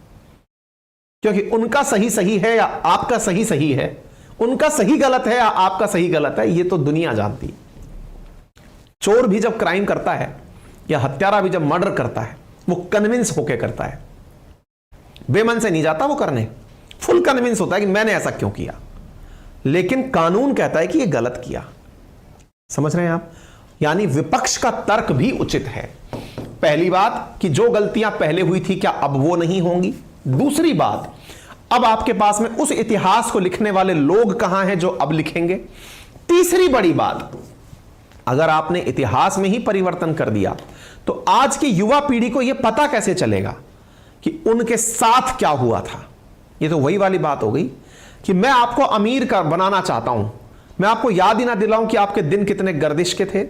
क्योंकि उनका सही सही है या आपका सही सही है, उनका सही गलत है या आपका सही गलत है, ये तो दुनिया जानती है। चोर भी जब क्राइम करता है या हत्यारा भी जब मर्डर करता है, वो कन्विंस होके करता है, बेमन से नहीं जाता वो करने, फुल कन्विंस होता है कि मैंने ऐसा क्यों किया। लेकिन कानून कहता है कि ये गलत किया। समझ रहे हैं आप? यानी विपक्ष का तर्क भी उचित है। पहली बात कि जो गलतियां पहले हुई थी क्या अब वो नहीं होंगी? दूसरी बात, अब आपके पास में उस इतिहास को लिखने वाले लोग कहां हैं जो अब लिखेंगे? तीसरी बड़ी बात, अगर आपने इतिहास में ही परिवर्तन कर दिया तो आज की युवा पीढ़ी को यह पता कैसे चलेगा कि उनके साथ क्या हुआ था? ये तो वही वाली बात हो गई कि मैं आपको अमीर का बनाना चाहता हूं, मैं आपको याद ही ना दिलाऊं कि आपके दिन कितने गर्दिश के थे,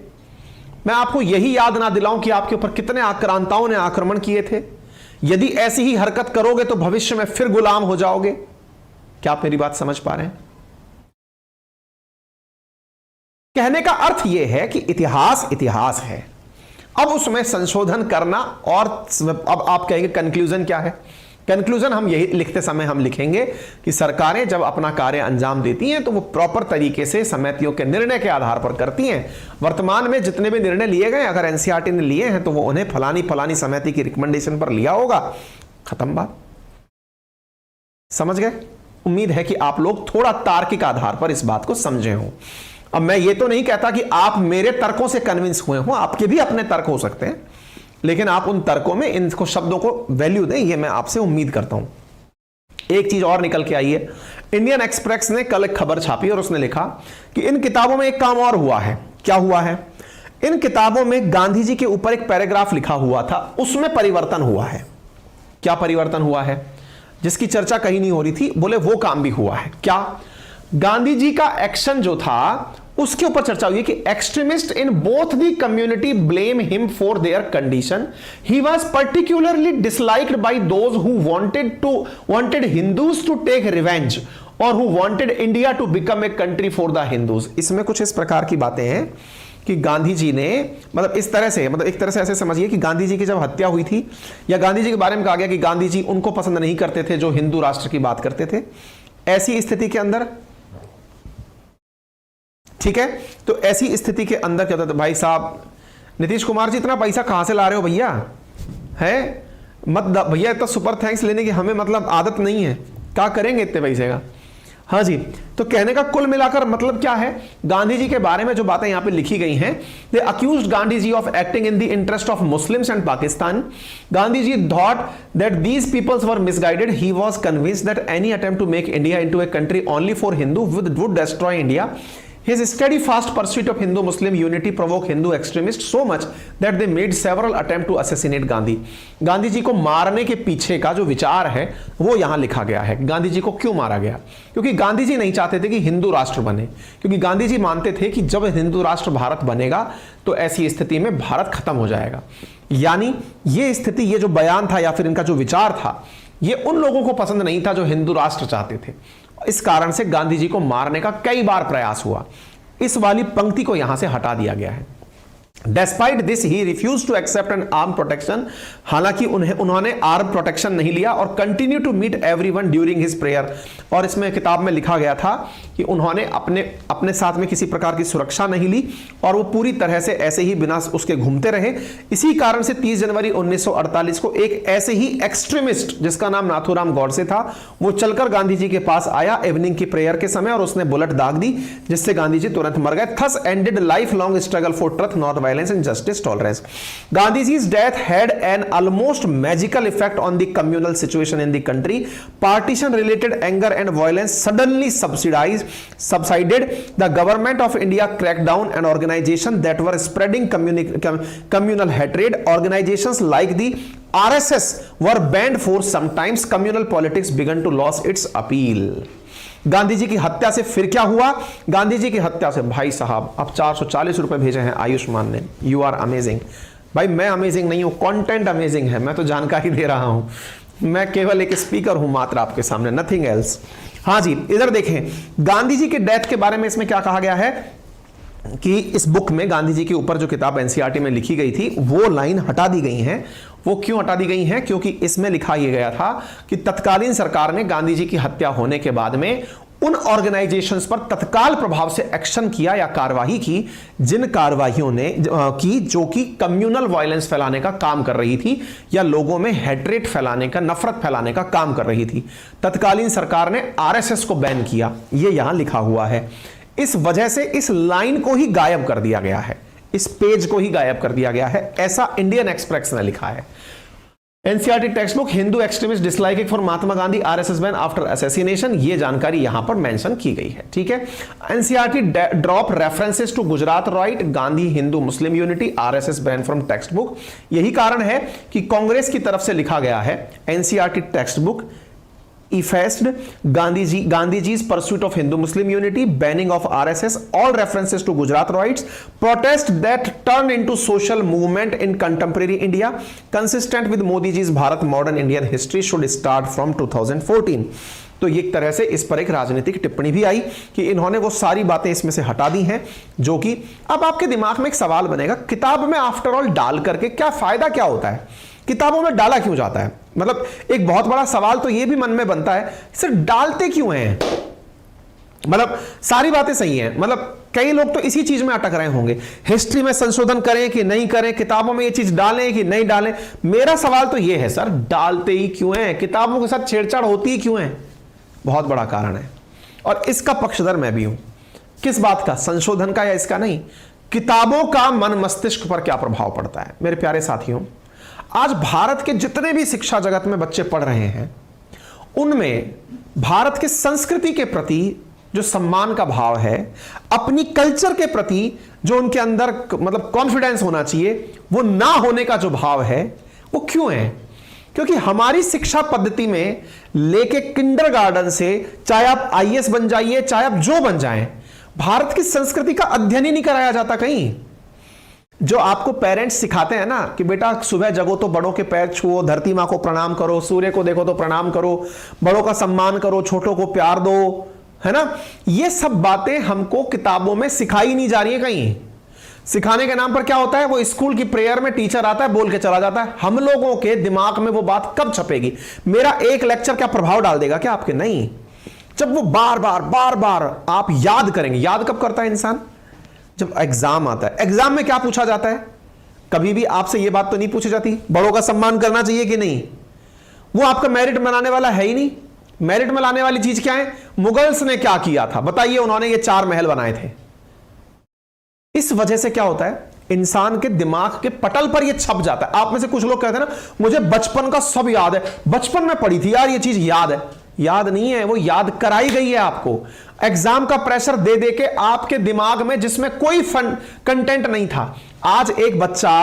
मैं आपको यही याद ना दिलाऊं कि आपके ऊपर कितने आक्रांताओं ने आक्रमण किए थे। यदि ऐसी ही हरकत करोगे तो भविष्य में फिर गुलाम हो जाओगे। क्या आप मेरी बात समझ पा रहे हैं? कहने का अर्थ यह है कि इतिहास इतिहास है, अब उसमें संशोधन करना। और अब आप कहेंगे कंक्लूजन क्या है? कंक्लूजन हम यही लिखते समय हम लिखेंगे कि सरकारें जब अपना कार्य अंजाम देती हैं तो वो प्रॉपर तरीके से समितियों के निर्णय के आधार पर करती हैं। वर्तमान में जितने भी निर्णय लिए गए, अगर एनसीईआरटी ने लिए हैं तो वो उन्हें फलानी फलानी समिति की रिकमेंडेशन पर लिया होगा। खत्म बात। समझ गए? उम्मीद है कि आप लोग थोड़ा तार्किक आधार पर इस बात को समझे हों। अब मैं ये तो नहीं कहता कि आप मेरे तर्कों से कन्विंस हुए हो, आपके भी अपने तर्क हो सकते हैं, लेकिन आप उन तर्कों में इनको शब्दों को वैल्यू दें, ये मैं आपसे उम्मीद करता हूं। एक चीज और निकल के आई है, इंडियन एक्सप्रेस ने कल एक खबर छापी और उसने लिखा कि इन किताबों में एक काम और हुआ है। क्या हुआ है? इन किताबों में गांधी जी के ऊपर एक पैराग्राफ लिखा हुआ था, उसमें परिवर्तन हुआ है। क्या परिवर्तन हुआ है? जिसकी चर्चा कहीं नहीं हो रही थी, बोले वो काम भी हुआ है। क्या? गांधी जी का एक्शन जो था उसके ऊपर चर्चा हुई कि extremist in both the community blame him for their condition, he was particularly disliked by those who wanted Hindus to take revenge और who wanted India to become a country for the Hindus. इसमें कुछ इस प्रकार की बातें हैं कि गांधी जी ने, मतलब इस तरह से, मतलब एक तरह से ऐसे समझिए कि गांधी जी की जब हत्या हुई थी, या गांधी जी के बारे में कहा गया कि गांधी जी उनको पसंद नहीं करते थे जो हिंदू राष्ट्र की बात करते थे। ऐसी स्थिति के अंदर, ठीक है, तो ऐसी स्थिति के अंदर क्या होता था, भाई साहब नीतीश कुमार जी इतना पैसा कहां से ला रहे हो भैया, है मत भैया, इतना सुपर थैंक्स लेने की हमें मतलब आदत नहीं है, क्या करेंगे इतने पैसे का। हाँ जी, तो कहने का कुल मिलाकर मतलब क्या है, गांधी जी के बारे में जो बातें यहां पे लिखी गई हैं, they accused Gandhi ji of acting in the interest of Muslims and Pakistan. Gandhi ji thought that these peoples were misguided, he was convinced that any attempt to make India into a country only for Hindu would destroy India. His steadfast pursuit of Hindu-Muslim unity provoked Hindu extremists so much that they made several attempts to assassinate Gandhi. Gandhi ji को मारने के पीछे का जो विचार है वो यहां लिखा गया है। गांधी जी को क्यों मारा गया? क्योंकि गांधी जी नहीं चाहते थे कि हिंदू राष्ट्र बने, क्योंकि गांधी जी मानते थे कि जब हिंदू राष्ट्र भारत बनेगा तो ऐसी स्थिति में भारत खत्म हो जाएगा। यानी ये स्थिति, ये जो बयान था या फिर इनका जो विचार था, ये उन लोगों को पसंद नहीं था जो हिंदू राष्ट्र चाहते थे। इस कारण से गांधी जी को मारने का कई बार प्रयास हुआ। इस वाली पंक्ति को यहां से हटा दिया गया है। Despite this, he refused to accept an armed protection. हालांकि उन्होंने आर्म प्रोटेक्शन नहीं लिया और continue to meet everyone during his prayer. और इसमें किताब में लिखा गया था कि उन्होंने अपने साथ में किसी प्रकार की सुरक्षा नहीं ली और वो पूरी तरह से ऐसे ही बिना उसके घूमते रहे। इसी कारण से 30 जनवरी 1948 को एक ऐसे ही एक्सट्रीमिस्ट जिसका नाम नाथूराम गॉडसे था, वो चलकर गांधी जी के पास आया इवनिंग की प्रेयर के समय और उसने बुलेट दाग दी, जिससे गांधी जी तुरंत मर गए। Thus ended life long struggle for truth, not violence and justice tolerance. Gandhiji's death had an almost magical effect on the communal situation in the country. Partition related anger and violence suddenly subsided. The government of India cracked down on organizations that were spreading communal hatred. Organizations like the RSS were banned for some time. Communal politics began to lose its appeal. Gandhi ji की हत्या से फिर क्या हुआ? गांधी जी की हत्या से भाई साहब अब 440 रुपए भेजे हैं आयुष्मान ने। You are amazing. भाई मैं अमेजिंग नहीं हूं, कंटेंट अमेजिंग है, मैं तो जानकारी दे रहा हूं, मैं केवल एक स्पीकर हूं मात्र आपके सामने, नथिंग एल्स। हाँ जी, इधर देखें गांधी जी के डेथ के बारे में इसमें क्या कहा गया है कि इस बुक में गांधी जी के ऊपर जो किताब एनसीईआरटी में लिखी गई थी वो लाइन हटा दी गई है। वो क्यों हटा दी गई है? क्योंकि इसमें लिखा यह गया था कि तत्कालीन सरकार ने गांधी जी की हत्या होने के बाद में उन ऑर्गेनाइजेशंस पर तत्काल प्रभाव से एक्शन किया या कार्यवाही की जिन कार्यवाहियों ने की जो कि कम्युनल वायलेंस फैलाने का काम कर रही थी या लोगों में हेट्रेट फैलाने का, नफरत फैलाने का काम कर रही थी। तत्कालीन सरकार ने आरएसएस को बैन किया, यह यहां लिखा हुआ है। इस वजह से इस लाइन को ही गायब कर दिया गया है, इस पेज को ही गायब कर दिया गया है, ऐसा इंडियन एक्सप्रेस ने लिखा है। NCERT text book Hindu extremist disliking for Mahatma Gandhi, RSS ban after assassination, ये जानकारी यहां पर मेंशन की गई है। ठीक है, NCERT drop references to Gujarat riots, Gandhi Hindu Muslim unity, RSS ban from textbook. यही कारण है कि कांग्रेस की तरफ से लिखा गया है NCERT text book effaced Gandhiji's pursuit of Hindu-Muslim unity, banning of RSS, all references to Gujarat riots, protest that turned into social movement in contemporary India, consistent with Modiji's Bharat modern Indian history should start from 2014. तो एक तरह से इस पर एक राजनीतिक टिप्पणी भी आई कि इन्होंने वो सारी बातें इसमें से हटा दी हैं, जो कि अब आपके दिमाग में एक सवाल बनेगा, किताब में आफ्टर ऑल डाल करके क्या फायदा क्या होता है, किताबों में डाला क्यों जाता है? मतलब एक बहुत बड़ा सवाल तो यह भी मन में बनता है, सिर्फ डालते क्यों हैं? मतलब सारी बातें सही हैं, मतलब कई लोग तो इसी चीज में अटक रहे होंगे, हिस्ट्री में संशोधन करें कि नहीं करें, किताबों में ये चीज डालें कि नहीं डालें। मेरा सवाल तो ये है सर, डालते ही क्यों हैं? किताबों के साथ छेड़छाड़ होती ही क्यों है? बहुत बड़ा कारण है, और इसका पक्षधर मैं भी हूं। किस बात का? संशोधन का या इसका? नहीं, किताबों का मन मस्तिष्क पर क्या प्रभाव पड़ता है। मेरे प्यारे साथियों, आज भारत के जितने भी शिक्षा जगत में बच्चे पढ़ रहे हैं, उनमें भारत की संस्कृति के प्रति जो सम्मान का भाव है, अपनी कल्चर के प्रति जो उनके अंदर मतलब कॉन्फिडेंस होना चाहिए, वो ना होने का जो भाव है, वो क्यों है? क्योंकि हमारी शिक्षा पद्धति में लेके किंडरगार्टन से चाहे आप आईएएस बन जाइए, चाहे आप जो बन जाएं, भारत की संस्कृति का अध्ययन ही नहीं कराया जाता कहीं। जो आपको पेरेंट्स सिखाते हैं ना कि बेटा सुबह जगो तो बड़ों के पैर छुओ, धरती मां को प्रणाम करो, सूर्य को देखो तो प्रणाम करो, बड़ों का सम्मान करो, छोटों को प्यार दो, है ना, ये सब बातें हमको किताबों में सिखाई नहीं जा रही है कहीं। सिखाने के नाम पर क्या होता है, वो स्कूल की प्रेयर में टीचर आता है, बोल के चला जाता है। हम लोगों के दिमाग में वो बात कब छपेगी? मेरा एक लेक्चर क्या प्रभाव डाल देगा क्या आपके? नहीं। जब वो बार बार आप याद करेंगे। याद कब करता है इंसान? जब एग्जाम आता है। एग्जाम में क्या पूछा जाता है? कभी भी आपसे ये बात तो नहीं पूछी जाती बड़ों का सम्मान करना चाहिए कि नहीं? वो आपका मेरिट बनाने वाला है ही नहीं। मेरिट में लाने वाली चीज क्या है? मुगल्स ने क्या किया था बताइए? उन्होंने ये 4 महल बनाए थे। इस वजह से क्या होता है, इंसान के दिमाग के पटल पर ये छप जाता है। आप में से कुछ लोग कहते हैं ना, मुझे बचपन का सब याद है, बचपन में पढ़ी थी यार ये चीज, याद है। याद नहीं है, वो याद कराई गई है आपको। एग्जाम का प्रेशर दे दे के आपके दिमाग में जिसमें कोई कंटेंट नहीं था। आज एक बच्चा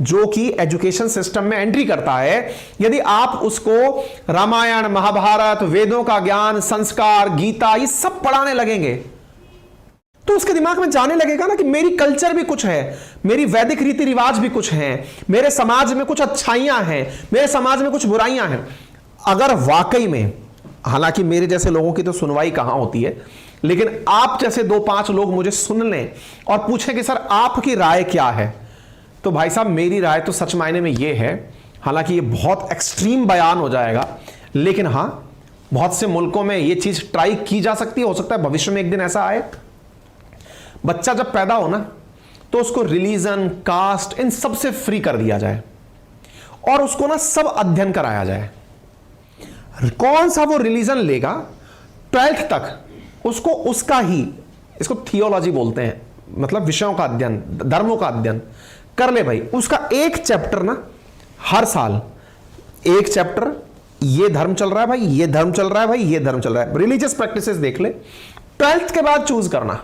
जो कि एजुकेशन सिस्टम में एंट्री करता है, यदि आप उसको रामायण, महाभारत, वेदों का ज्ञान, संस्कार, गीता, ये सब पढ़ाने लगेंगे, तो उसके दिमाग में जाने लगेगा ना कि मेरी कल्चर भी कुछ है, मेरी वैदिक रीति रिवाज भी कुछ हैं, मेरे समाज में कुछ अच्छाइयां हैं, मेरे समाज में कुछ बुराइयां हैं। अगर वाकई में, हालांकि मेरे जैसे लोगों की तो सुनवाई कहां होती है, लेकिन आप जैसे 2-5 लोग मुझे सुन लें और पूछें कि सर आपकी राय क्या है, तो भाई साहब मेरी राय तो सच मायने में यह है, हालांकि ये बहुत एक्सट्रीम बयान हो जाएगा, लेकिन हां बहुत से मुल्कों में यह चीज ट्राई की जा सकती है। हो सकता है भविष्य में एक दिन ऐसा आए। बच्चा जब पैदा हो ना, तो उसको रिलीजन, कास्ट, इन सब से फ्री कर दिया जाए और उसको ना सब अध्ययन कराया जाए। कौन सा वो रिलीजन लेगा 12th तक, उसको उसका ही, इसको थियोलॉजी बोलते हैं, मतलब विषयों का अध्ययन, धर्मों का अध्ययन कर ले भाई। उसका एक चैप्टर ना हर साल, एक चैप्टर, ये धर्म चल रहा है भाई, ये धर्म चल रहा है भाई, ये धर्म चल रहा है, रिलीजियस प्रैक्टिसेस देख ले। 12th के बाद चूज करना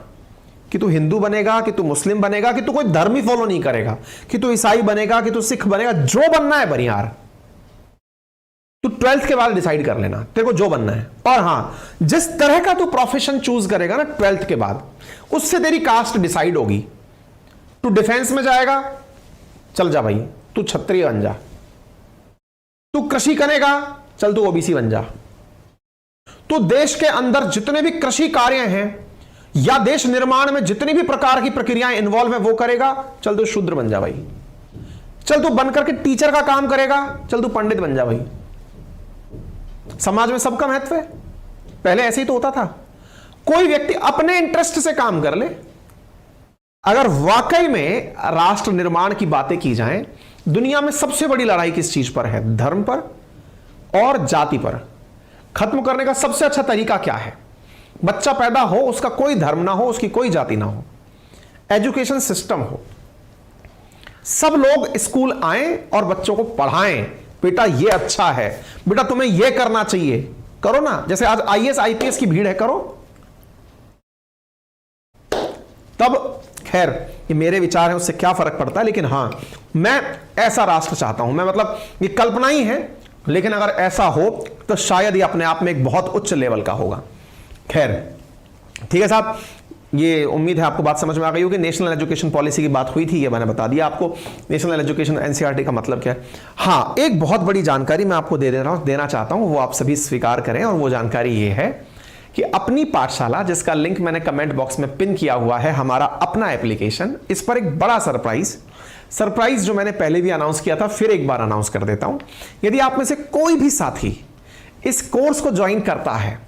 कि तू हिंदू बनेगा, कि तू मुस्लिम बनेगा, कि तू कोई धर्म ही फॉलो नहीं करेगा, कि तू ईसाई बनेगा, कि तू सिख बनेगा, जो बनना है बनी यार, तू 12th के बाद डिसाइड कर लेना तेरे को जो बनना है। और हां, जिस तरह का तू प्रोफेशन चूज करेगा ना 12th के बाद, उससे तेरी कास्ट डिसाइड होगी। तू डिफेंस में जाएगा, चल जा भाई, तू क्षत्रिय बन जा। तू कृषि करेगा, चल तू ओबीसी बन जा। तू देश के अंदर जितने भी कृषि कार्य हैं या देश निर्माण में जितनी भी प्रकार की प्रक्रियाएं इन्वॉल्व है वो करेगा, चल तू शूद्र बन जा भाई। चल तू बनकर के टीचर का काम करेगा, चल तू पंडित बन जा भाई। समाज में सबका महत्व है, पहले ऐसे ही तो होता था। कोई व्यक्ति अपने इंटरेस्ट से काम कर ले। अगर वाकई में राष्ट्र निर्माण की बातें की जाएं, दुनिया में सबसे बड़ी लड़ाई किस चीज पर है? धर्म पर और जाति पर। खत्म करने का सबसे अच्छा तरीका क्या है? बच्चा पैदा हो, उसका कोई धर्म ना हो, उसकी कोई जाति ना हो, एजुकेशन सिस्टम हो, सब लोग स्कूल आएं और बच्चों को पढ़ाएं। बेटा ये अच्छा है, बेटा तुम्हें ये करना चाहिए, करो ना। जैसे आज आईएएस आईपीएस की भीड़ है, करो। तब खैर ये मेरे विचार हैं, उससे क्या फर्क पड़ता है, लेकिन हां मैं ऐसा राष्ट्र चाहता हूं। मैं मतलब ये कल्पना ही है, लेकिन अगर ऐसा हो तो शायद ये अपने आप में एक बहुत उच्च लेवल का होगा। खैर ठीक है साहब, ये उम्मीद है आपको बात समझ में आ गई होगी। नेशनल एजुकेशन पॉलिसी की बात हुई थी, ये मैंने बता दिया आपको। नेशनल एजुकेशन एनसीईआरटी का मतलब क्या है। हाँ, एक बहुत बड़ी जानकारी मैं आपको देना चाहता हूं, वो आप सभी स्वीकार करें, और वो जानकारी ये है कि अपनी पाठशाला, जिसका लिंक मैंने कमेंट बॉक्स में पिन किया हुआ है, हमारा अपना एप्लीकेशन, इस पर एक बड़ा सरप्राइज जो मैंने पहले भी अनाउंस किया था, फिर एक बार अनाउंस कर देता हूं। यदि आप में से कोई भी साथी इस कोर्स को ज्वाइन करता है,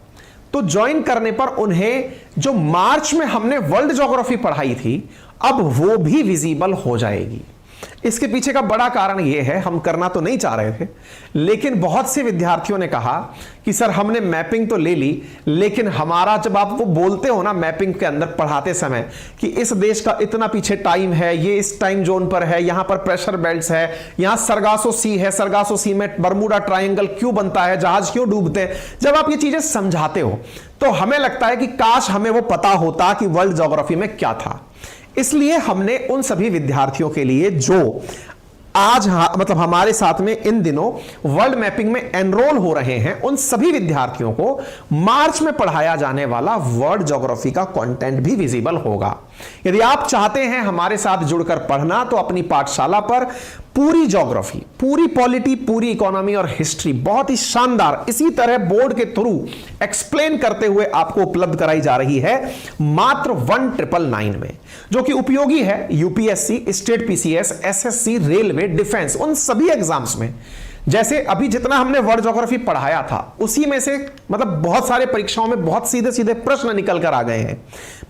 तो ज्वाइन करने पर उन्हें जो मार्च में हमने वर्ल्ड ज्योग्राफी पढ़ाई थी, अब वो भी विजिबल हो जाएगी। इसके पीछे का बड़ा कारण यह है, हम करना तो नहीं चाह रहे थे, लेकिन बहुत से विद्यार्थियों ने कहा कि सर हमने मैपिंग तो ले ली, लेकिन हमारा, जब आप वो बोलते हो ना मैपिंग के अंदर पढ़ाते समय कि इस देश का इतना पीछे टाइम है, ये इस टाइम जोन पर है, यहां पर प्रेशर बेल्ट्स है, यहां सरगासो सी है, सरगासो सी में बर्मुडा ट्रायंगल क्यों बनता है, जहाज क्यों डूबते हैं, जब आप ये चीजें समझाते हो तो हमें लगता है कि काश हमें वो पता होता कि वर्ल्ड ज्योग्राफी में क्या था। इसलिए हमने उन सभी विद्यार्थियों के लिए जो आज मतलब हमारे साथ में इन दिनों वर्ल्ड मैपिंग में एनरोल हो रहे हैं, उन सभी विद्यार्थियों को मार्च में पढ़ाया जाने वाला वर्ल्ड ज्योग्राफी का कंटेंट भी विजिबल होगा। यदि आप चाहते हैं हमारे साथ जुड़कर पढ़ना तो अपनी पाठशाला पर पूरी ज्योग्राफी, पूरी पॉलिटी, पूरी इकोनॉमी और हिस्ट्री बहुत ही शानदार इसी तरह बोर्ड के थ्रू एक्सप्लेन करते हुए आपको उपलब्ध कराई जा रही है मात्र 1999 में, जो कि उपयोगी है UPSC, state PCS, SSC, railway, defence, उन सभी एग्जाम्स में। जैसे अभी जितना हमने वर्ल्ड ज्योग्राफी पढ़ाया था उसी में से मतलब बहुत सारे परीक्षाओं में बहुत सीधे सीधे प्रश्न निकल कर आ गए हैं।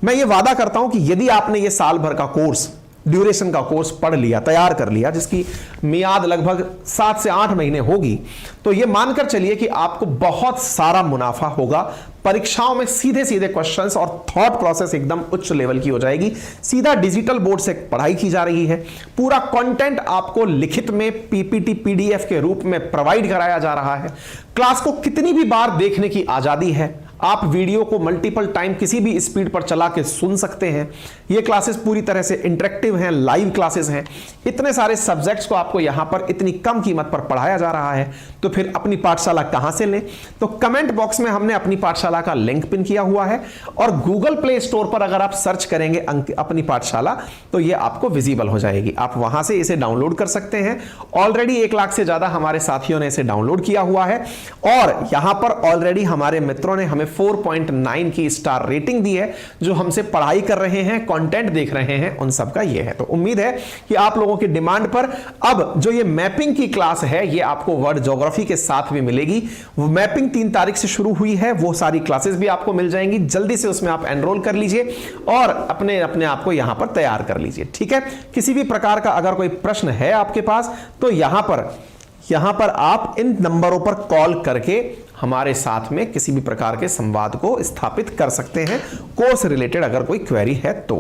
मैं ये वादा करता हूं कि यदि आपने ये साल भर का कोर्स, ड्यूरेशन का कोर्स पढ़ लिया, तैयार कर लिया, जिसकी मियाद लगभग 7 से 8 महीने होगी, तो यह मानकर चलिए कि आपको बहुत सारा मुनाफा होगा। परीक्षाओं में सीधे सीधे क्वेश्चंस और थॉट प्रोसेस एकदम उच्च लेवल की हो जाएगी। सीधा डिजिटल बोर्ड से पढ़ाई की जा रही है। पूरा कंटेंट आपको लिखित में पीपीटी, पीडीएफ के रूप में प्रोवाइड कराया जा रहा है। क्लास को कितनी भी बार देखने की आजादी है। आप वीडियो को मल्टीपल टाइम किसी भी स्पीड पर चला के सुन सकते हैं। ये क्लासेस पूरी तरह से इंटरेक्टिव हैं, लाइव क्लासेस हैं। इतने सारे सब्जेक्ट्स को आपको यहां पर इतनी कम कीमत पर पढ़ाया जा रहा है, तो फिर अपनी पाठशाला कहां से लें? तो कमेंट बॉक्स में हमने अपनी पाठशाला का लिंक पिन किया हुआ है और गूगल प्ले स्टोर पर अगर आप सर्च करेंगे अपनी पाठशाला तो ये आपको विजिबल हो जाएगी। आप वहां से इसे डाउनलोड कर सकते हैं। ऑलरेडी 1 लाख से ज्यादा हमारे साथियों ने इसे डाउनलोड किया हुआ है और यहां पर ऑलरेडी हमारे मित्रों ने हमें 4.9 की स्टार रेटिंग दी है। जो हमसे पढ़ाई कर रहे हैं, कंटेंट देख रहे हैं, उन सब का ये है। तो उम्मीद है कि आप लोगों की डिमांड पर अब जो ये मैपिंग की क्लास है ये आपको वर्ल्ड ज्योग्राफी के साथ भी मिलेगी। वो मैपिंग 3 तारीख से शुरू हुई है, वो सारी क्लासेस भी आपको मिल जाएंगी। जल्दी से उसमें आप एनरोल कर लीजिए और अपने आप को यहां पर तैयार कर लीजिए। ठीक है, किसी भी प्रकार का अगर कोई प्रश्न है आपके पास तो यहां पर आप इन नंबरों पर कॉल करके हमारे साथ में किसी भी प्रकार के संवाद को स्थापित कर सकते हैं, कोर्स रिलेटेड अगर कोई क्वेरी है तो।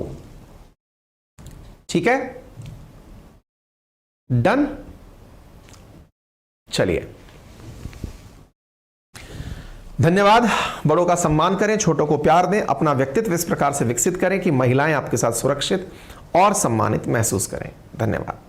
ठीक है, डन। चलिए, धन्यवाद। बड़ों का सम्मान करें, छोटों को प्यार दें, अपना व्यक्तित्व इस प्रकार से विकसित करें कि महिलाएं आपके साथ सुरक्षित और सम्मानित महसूस करें। धन्यवाद।